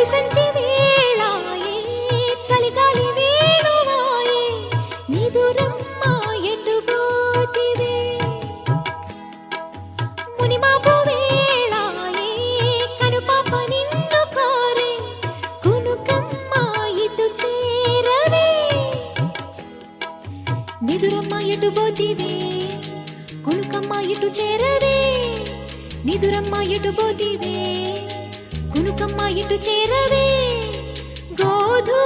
తొలి సంచి వేళాయే చలిగాలి వేణువాయే నిదురమ్మ ఎటు పోతివే మునిమాపు వేళాయే కనుపాప నిన్ను కోరే కునుకమ్మ ఇటు చేరవే నిదురమ్మ ఎటు పోతివే కునుకమ్మ ఇటు చేరవే నిదురమ్మ ఎటు పోతివే కునుకమ్మ ఇటు చేరవే గోధు